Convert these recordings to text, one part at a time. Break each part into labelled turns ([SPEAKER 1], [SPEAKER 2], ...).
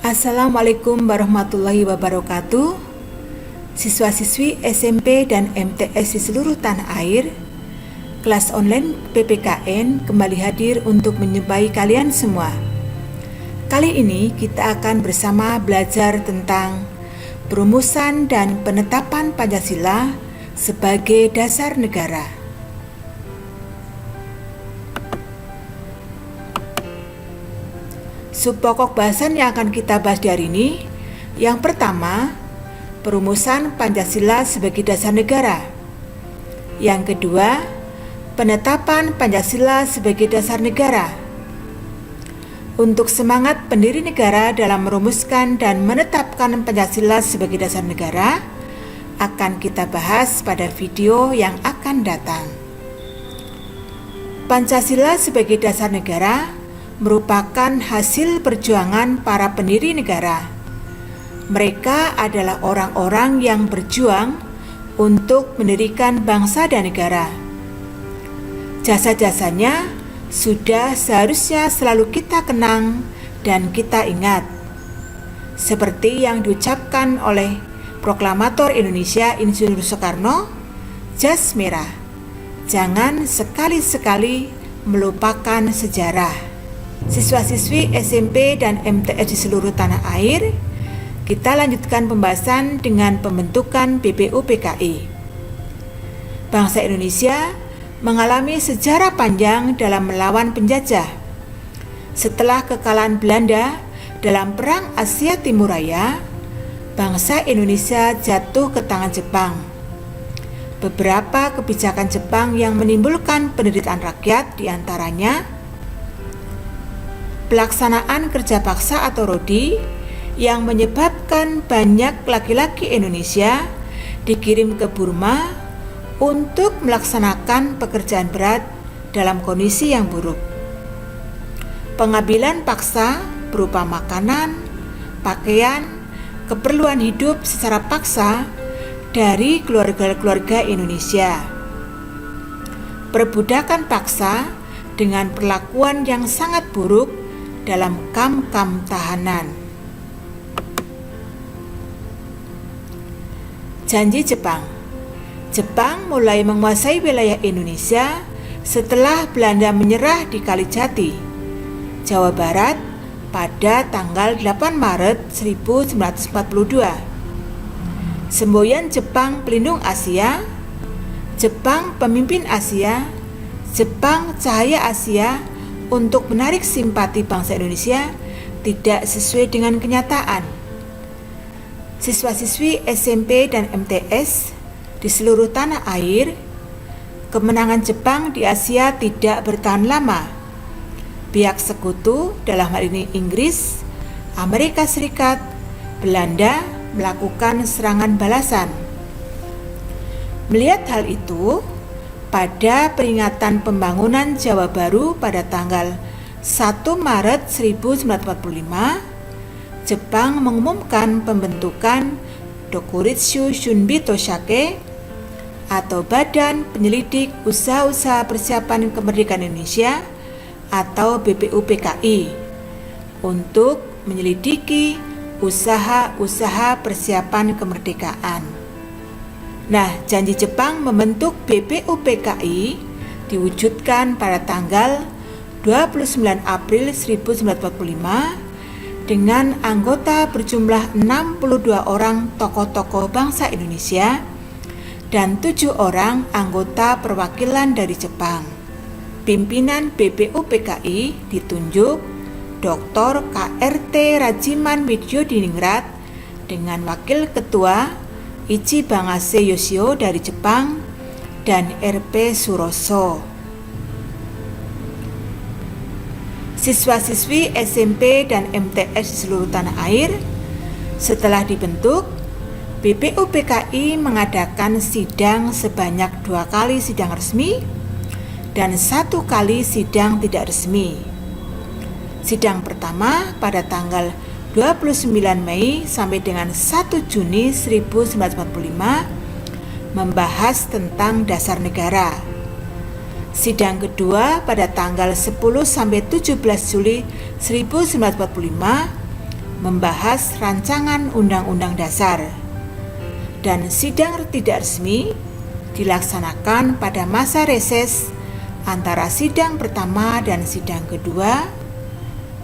[SPEAKER 1] Assalamualaikum warahmatullahi wabarakatuh. Siswa-siswi SMP dan MTS di seluruh tanah air, kelas online PPKN kembali hadir untuk menjumpai kalian semua. Kali ini kita akan bersama belajar tentang perumusan dan penetapan Pancasila sebagai dasar negara. Subpokok bahasan yang akan kita bahas di hari ini, yang pertama, perumusan Pancasila sebagai dasar negara. Yang kedua, penetapan Pancasila sebagai dasar negara. Untuk semangat pendiri negara dalam merumuskan dan menetapkan Pancasila sebagai dasar negara, akan kita bahas pada video yang akan datang. Pancasila sebagai dasar negara merupakan hasil perjuangan para pendiri negara. Mereka adalah orang-orang yang berjuang untuk mendirikan bangsa dan negara. Jasa-jasanya sudah seharusnya selalu kita kenang dan kita ingat. Seperti yang diucapkan oleh Proklamator Indonesia Insinyur Soekarno, jas merah, jangan sekali-sekali melupakan sejarah. Siswa-siswi SMP dan MTS di seluruh tanah air, kita lanjutkan pembahasan dengan pembentukan BPUPKI. Bangsa Indonesia mengalami sejarah panjang dalam melawan penjajah. Setelah kekalahan Belanda dalam Perang Asia Timur Raya, bangsa Indonesia jatuh ke tangan Jepang. Beberapa kebijakan Jepang yang menimbulkan penderitaan rakyat diantaranya pelaksanaan kerja paksa atau rodi yang menyebabkan banyak laki-laki Indonesia dikirim ke Burma untuk melaksanakan pekerjaan berat dalam kondisi yang buruk. Pengambilan paksa berupa makanan, pakaian, keperluan hidup secara paksa dari keluarga-keluarga Indonesia. Perbudakan paksa dengan perlakuan yang sangat buruk dalam kam-kam tahanan. Janji Jepang. Jepang mulai menguasai wilayah Indonesia setelah Belanda menyerah di Kalijati, Jawa Barat pada tanggal 8 Maret 1942. Semboyan Jepang pelindung Asia, Jepang pemimpin Asia, Jepang cahaya Asia untuk menarik simpati bangsa Indonesia tidak sesuai dengan kenyataan. Siswa-siswi SMP dan MTS di seluruh tanah air, kemenangan Jepang di Asia tidak bertahan lama. Pihak sekutu, dalam hal ini Inggris, Amerika Serikat, Belanda, melakukan serangan balasan. Melihat hal itu, pada peringatan pembangunan Jawa Baru pada tanggal 1 Maret 1945, Jepang mengumumkan pembentukan Dokuritsu Shunbi Toshake atau Badan Penyelidik Usaha-Usaha Persiapan Kemerdekaan Indonesia atau BPUPKI untuk menyelidiki usaha-usaha persiapan kemerdekaan. Nah, janji Jepang membentuk BPUPKI diwujudkan pada tanggal 29 April 1945 dengan anggota berjumlah 62 orang tokoh-tokoh bangsa Indonesia dan 7 orang anggota perwakilan dari Jepang. Pimpinan BPUPKI ditunjuk Dr. KRT Rajiman Widyodiningrat dengan wakil ketua Ichi Bangase Yoshio dari Jepang dan RP Suroso. Siswa-siswi SMP dan MTS di seluruh tanah air, setelah dibentuk, BPUPKI mengadakan sidang sebanyak 2 kali sidang resmi dan 1 kali sidang tidak resmi. Sidang pertama pada tanggal 29 Mei sampai dengan 1 Juni 1945 membahas tentang dasar negara. Sidang kedua pada tanggal 10 sampai 17 Juli 1945 membahas rancangan Undang-Undang Dasar, dan sidang tidak resmi dilaksanakan pada masa reses antara sidang pertama dan sidang kedua,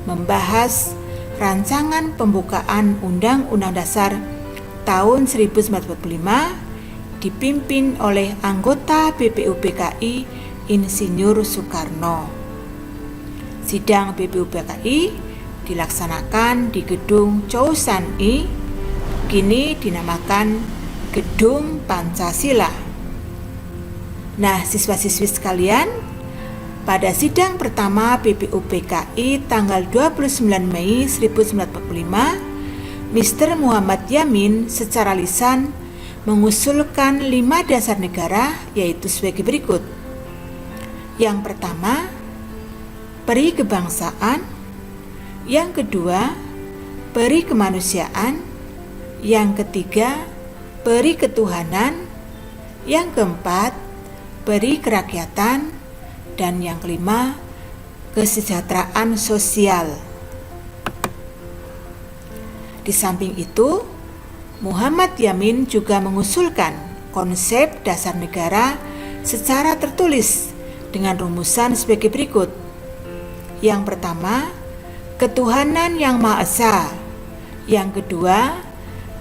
[SPEAKER 1] membahas rancangan pembukaan Undang-Undang Dasar tahun 1945 dipimpin oleh anggota BPUPKI Insinyur Soekarno. Sidang BPUPKI dilaksanakan di Gedung Chow San I, kini dinamakan Gedung Pancasila. Nah, siswa-siswi sekalian, pada sidang pertama BPUPKI tanggal 29 Mei 1945, Mr. Muhammad Yamin secara lisan mengusulkan 5 dasar negara, yaitu sebagai berikut. Yang pertama, peri kebangsaan. Yang kedua, peri kemanusiaan. Yang ketiga, peri ketuhanan. Yang keempat, peri kerakyatan. Dan yang kelima, kesejahteraan sosial. Di samping itu, Muhammad Yamin juga mengusulkan konsep dasar negara secara tertulis dengan rumusan sebagai berikut. Yang pertama, ketuhanan yang Maha Esa. Yang kedua,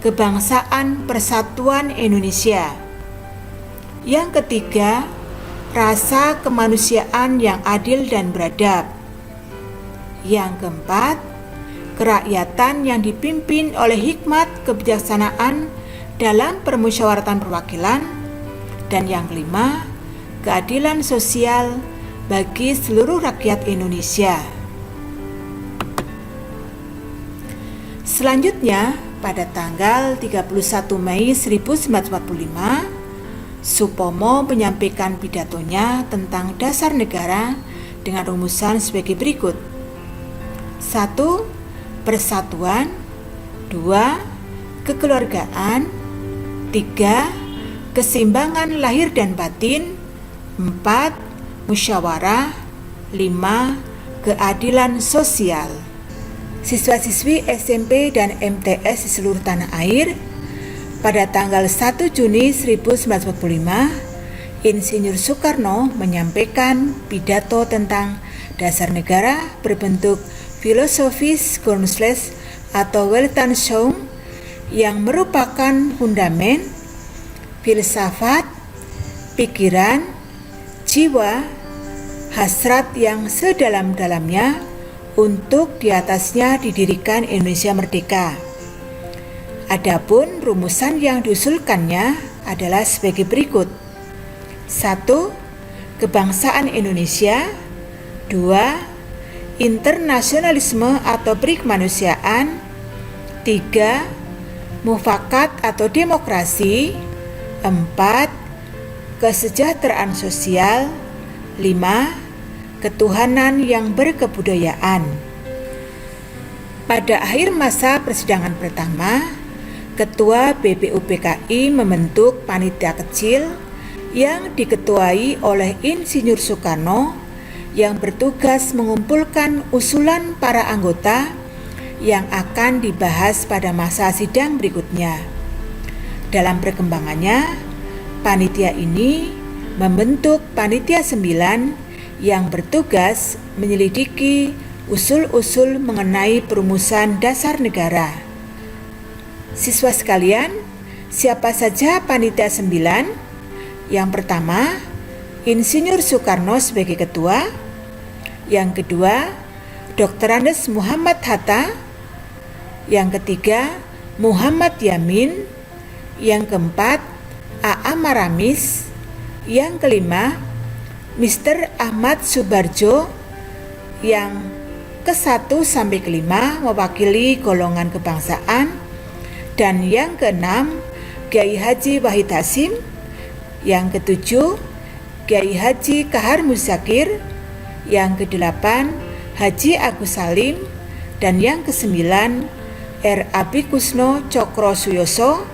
[SPEAKER 1] kebangsaan persatuan Indonesia. Yang ketiga, rasa kemanusiaan yang adil dan beradab. Yang keempat, kerakyatan yang dipimpin oleh hikmat kebijaksanaan dalam permusyawaratan perwakilan. Dan yang kelima, keadilan sosial bagi seluruh rakyat Indonesia. Selanjutnya, pada tanggal 31 Mei 1945, Supomo menyampaikan pidatonya tentang dasar negara dengan rumusan sebagai berikut. 1. Persatuan. 2. Kekeluargaan. 3. Keseimbangan lahir dan batin. 4. Musyawarah. 5. Keadilan sosial. Siswa-siswi SMP dan MTS di seluruh tanah air, pada tanggal 1 Juni 1945, Insinyur Soekarno menyampaikan pidato tentang dasar negara berbentuk filosofis Grundgesetz atau Weltanschauung yang merupakan fundament filsafat, pikiran, jiwa, hasrat yang sedalam-dalamnya untuk di atasnya didirikan Indonesia merdeka. Adapun rumusan yang diusulkannya adalah sebagai berikut. 1. Kebangsaan Indonesia. 2. Internasionalisme atau peri kemanusiaan. 3. Mufakat atau demokrasi. 4. Kesejahteraan sosial. 5. Ketuhanan yang berkebudayaan. Pada akhir masa persidangan pertama, Ketua BPUPKI membentuk panitia kecil yang diketuai oleh Insinyur Soekarno yang bertugas mengumpulkan usulan para anggota yang akan dibahas pada masa sidang berikutnya. Dalam perkembangannya, panitia ini membentuk panitia 9 yang bertugas menyelidiki usul-usul mengenai perumusan dasar negara. Siswa sekalian, siapa saja panitia 9? Yang pertama, Insinyur Soekarno sebagai ketua. Yang kedua, Dr. Andes Muhammad Hatta. Yang ketiga, Muhammad Yamin. Yang keempat, A.A. Maramis. Yang kelima, Mr. Ahmad Subarjo. Yang ke-1 sampai ke-5 mewakili golongan kebangsaan. Dan yang ke-6, Kiai Haji Wahid Hasyim. Yang ke-7, Kiai Haji Kahar Muzakir. Yang ke-8, Haji Agus Salim. Dan yang ke-9, R. Abi Kusno Cokro Suyoso.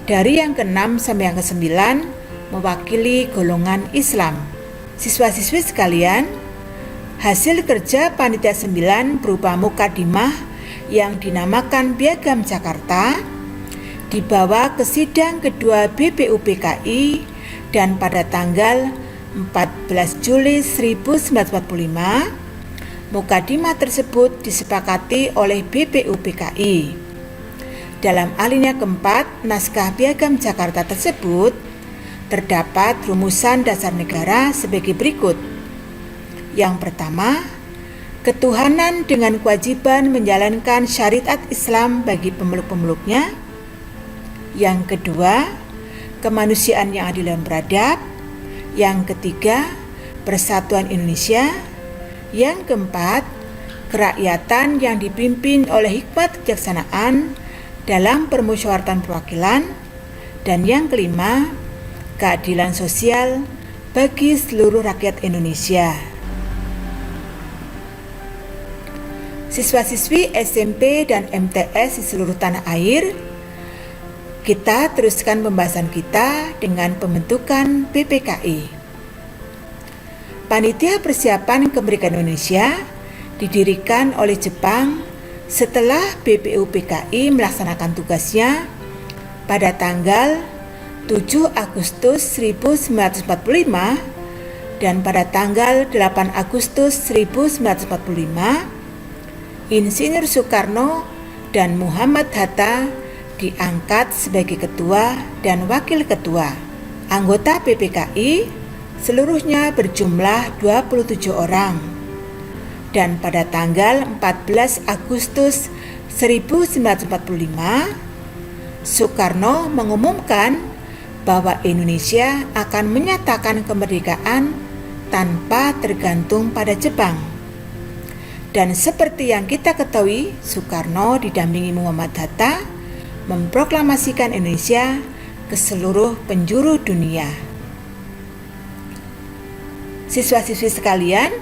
[SPEAKER 1] Dari yang ke-6 sampai yang ke-9 mewakili golongan Islam. Siswa-siswi sekalian, hasil kerja panitia 9 berupa mukadimah yang dinamakan Piagam Jakarta dibawa ke sidang kedua BPUPKI dan pada tanggal 14 Juli 1945 mukadimah tersebut disepakati oleh BPUPKI. Dalam alinea keempat naskah Piagam Jakarta tersebut terdapat rumusan dasar negara sebagai berikut. Yang pertama, ketuhanan dengan kewajiban menjalankan syariat Islam bagi pemeluk-pemeluknya. Yang kedua, kemanusiaan yang adil dan beradab. Yang ketiga, persatuan Indonesia. Yang keempat, kerakyatan yang dipimpin oleh hikmat kejaksanaan dalam permusyawaratan perwakilan. Dan yang kelima, keadilan sosial bagi seluruh rakyat Indonesia. Siswa-siswi SMP dan MTS di seluruh tanah air, kita teruskan pembahasan kita dengan pembentukan PPKI. Panitia Persiapan Kemerdekaan Indonesia didirikan oleh Jepang setelah BPUPKI melaksanakan tugasnya pada tanggal 7 Agustus 1945 dan pada tanggal 8 Agustus 1945 Insinyur Soekarno dan Muhammad Hatta diangkat sebagai ketua dan wakil ketua. Anggota PPKI seluruhnya berjumlah 27 orang. Dan pada tanggal 14 Agustus 1945, Soekarno mengumumkan bahwa Indonesia akan menyatakan kemerdekaan tanpa tergantung pada Jepang. Dan seperti yang kita ketahui, Soekarno didampingi Muhammad Hatta memproklamasikan Indonesia ke seluruh penjuru dunia. Siswa-siswi sekalian,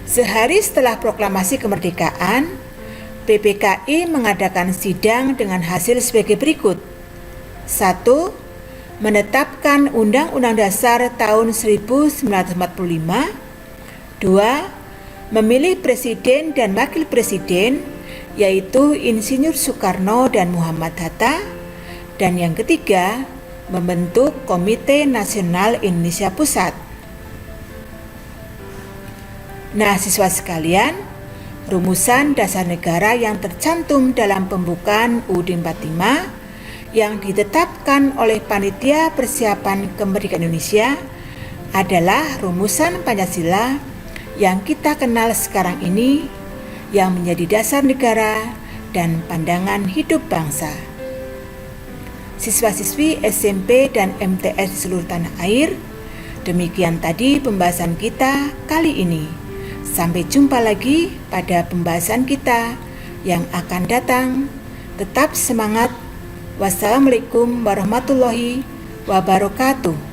[SPEAKER 1] sehari setelah proklamasi kemerdekaan, PPKI mengadakan sidang dengan hasil sebagai berikut. 1. Menetapkan Undang-Undang Dasar tahun 1945. 2. Memilih presiden dan wakil presiden, yaitu Insinyur Soekarno dan Muhammad Hatta. Dan yang ketiga, membentuk Komite Nasional Indonesia Pusat. Nah, siswa sekalian, rumusan dasar negara yang tercantum dalam pembukaan UUD 45 yang ditetapkan oleh Panitia Persiapan Kemerdekaan Indonesia adalah rumusan Pancasila yang kita kenal sekarang ini, yang menjadi dasar negara dan pandangan hidup bangsa. Siswa-siswi SMP dan MTS di seluruh tanah air, demikian tadi pembahasan kita kali ini. Sampai jumpa lagi pada pembahasan kita yang akan datang. Tetap semangat. Wassalamualaikum warahmatullahi wabarakatuh.